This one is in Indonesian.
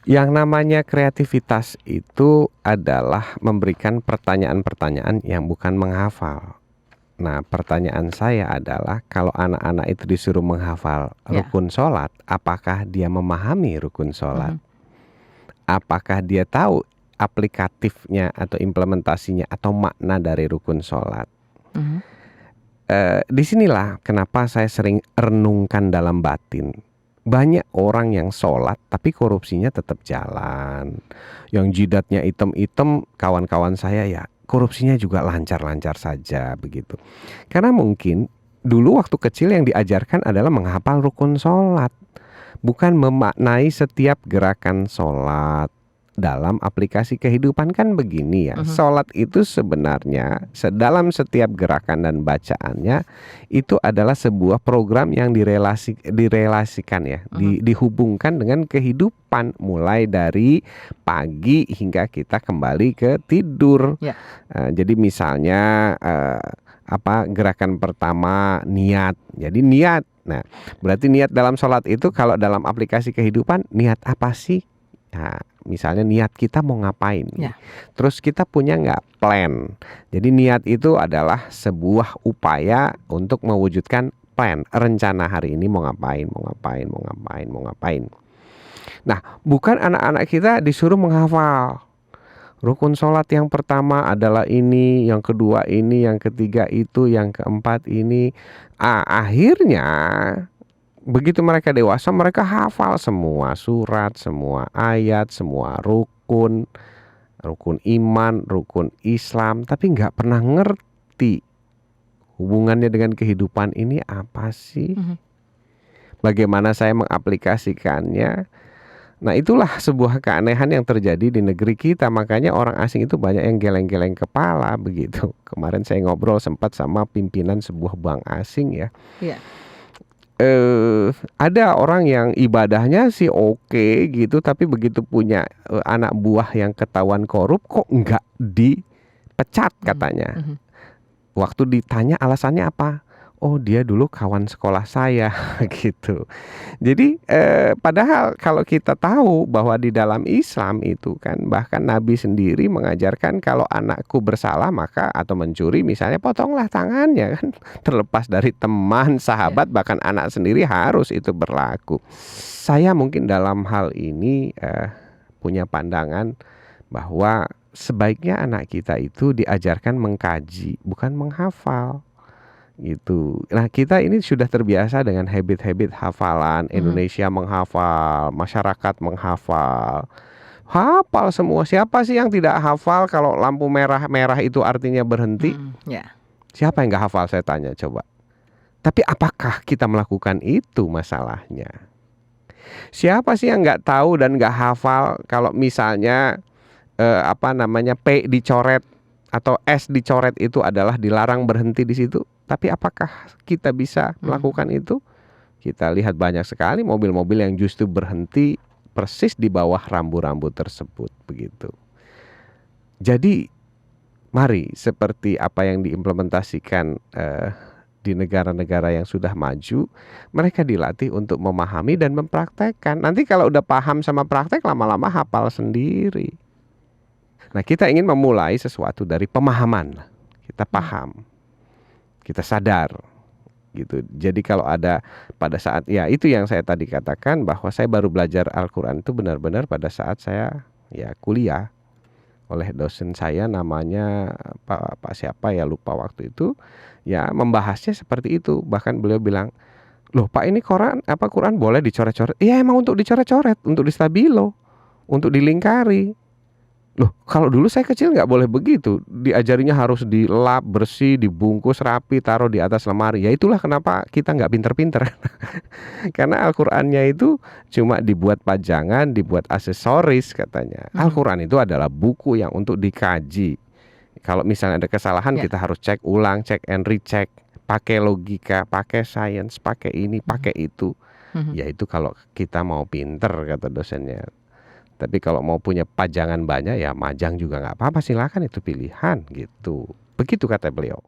Yang namanya kreativitas itu adalah memberikan pertanyaan-pertanyaan yang bukan menghafal. Nah, pertanyaan saya adalah kalau anak-anak itu disuruh menghafal Ya. rukun sholat, apakah dia memahami rukun sholat? Mhm. Apakah dia tahu aplikatifnya atau implementasinya atau makna dari rukun sholat? Mhm. Disinilah kenapa saya sering renungkan dalam batin. Banyak orang yang sholat tapi korupsinya tetap jalan. Yang jidatnya item-item, kawan-kawan saya ya korupsinya juga lancar-lancar saja begitu. Karena mungkin dulu waktu kecil yang diajarkan adalah menghafal rukun sholat, bukan memaknai setiap gerakan sholat. Dalam aplikasi kehidupan kan begini ya, Mhm. sholat itu sebenarnya dalam setiap gerakan dan bacaannya itu adalah sebuah program yang direlasikan ya, Mhm. dihubungkan dengan kehidupan mulai dari pagi hingga kita kembali ke tidur. Ya. Jadi misalnya gerakan pertama niat, jadi niat. Nah, berarti niat dalam sholat itu kalau dalam aplikasi kehidupan niat apa sih? Nah, misalnya niat kita mau ngapain nih, Ya. terus kita punya nggak plan. Jadi niat itu adalah sebuah upaya untuk mewujudkan plan, rencana hari ini mau ngapain, mau ngapain, mau ngapain, mau ngapain. Nah, bukan anak-anak kita disuruh menghafal rukun sholat yang pertama adalah ini, yang kedua ini, yang ketiga itu, yang keempat ini. Akhirnya begitu mereka dewasa, mereka hafal semua surat, semua ayat, semua rukun, rukun iman, rukun Islam, tapi nggak pernah ngerti hubungannya dengan kehidupan ini apa sih? Mhm. Bagaimana saya mengaplikasikannya? Nah, itulah sebuah keanehan yang terjadi di negeri kita. Makanya orang asing itu banyak yang geleng-geleng kepala begitu. Kemarin saya ngobrol sempat sama pimpinan sebuah bank asing ya. Iya. Ada orang yang ibadahnya sih oke gitu, tapi begitu punya anak buah yang ketahuan korup kok nggak dipecat Mhm. katanya. Mhm. Waktu ditanya alasannya apa? Oh, dia dulu kawan sekolah saya gitu. Jadi padahal kalau kita tahu bahwa di dalam Islam itu kan bahkan Nabi sendiri mengajarkan kalau anakku bersalah maka atau mencuri misalnya potonglah tangannya kan. Terlepas dari teman, Ya. sahabat, bahkan anak sendiri harus itu berlaku. Saya mungkin dalam hal ini punya pandangan bahwa sebaiknya anak kita itu diajarkan mengkaji, bukan menghafal gitu. Nah, kita ini sudah terbiasa dengan habit-habit hafalan, Mhm. Indonesia menghafal, masyarakat menghafal. Hafal semua. Siapa sih yang tidak hafal kalau lampu merah-merah itu artinya berhenti? Mhm. Ya. Siapa yang nggak hafal saya tanya coba. Tapi apakah kita melakukan itu masalahnya? Siapa sih yang nggak tahu dan nggak hafal kalau misalnya P dicoret atau S dicoret itu adalah dilarang berhenti di situ. Tapi apakah kita bisa Mhm. melakukan itu? Kita lihat banyak sekali mobil-mobil yang justru berhenti persis di bawah rambu-rambu tersebut begitu. Jadi mari seperti apa yang diimplementasikan di negara-negara yang sudah maju, mereka dilatih untuk memahami dan mempraktekkan. Nanti kalau udah paham sama praktek lama-lama hafal sendiri. Nah, kita ingin memulai sesuatu dari pemahaman. Kita Mhm. paham, kita sadar gitu. Jadi kalau ada pada saat ya itu yang saya tadi katakan bahwa saya baru belajar Al-Qur'an itu benar-benar pada saat saya ya kuliah oleh dosen saya namanya Pak siapa ya lupa waktu itu, ya membahasnya seperti itu. Bahkan beliau bilang, "Loh Pak ini Quran boleh dicoret-coret?" Iya emang untuk dicoret-coret, untuk distabilo, untuk dilingkari. Loh, kalau dulu saya kecil nggak boleh begitu, diajarinya harus dilap, bersih, dibungkus rapi, taruh di atas lemari. Ya itulah kenapa kita nggak pinter-pinter. Karena Al-Qur'annya itu cuma dibuat pajangan, dibuat aksesoris katanya. Mhm. Al-Qur'an itu adalah buku yang untuk dikaji. Kalau misalnya ada kesalahan Ya. kita harus cek ulang, cek and recheck, pakai logika, pakai sains, pakai ini, Mhm. pakai itu. Mhm. Ya itu kalau kita mau pinter kata dosennya. Tapi kalau mau punya pajangan banyak ya majang juga nggak apa-apa, silakan itu pilihan gitu. Begitu kata beliau.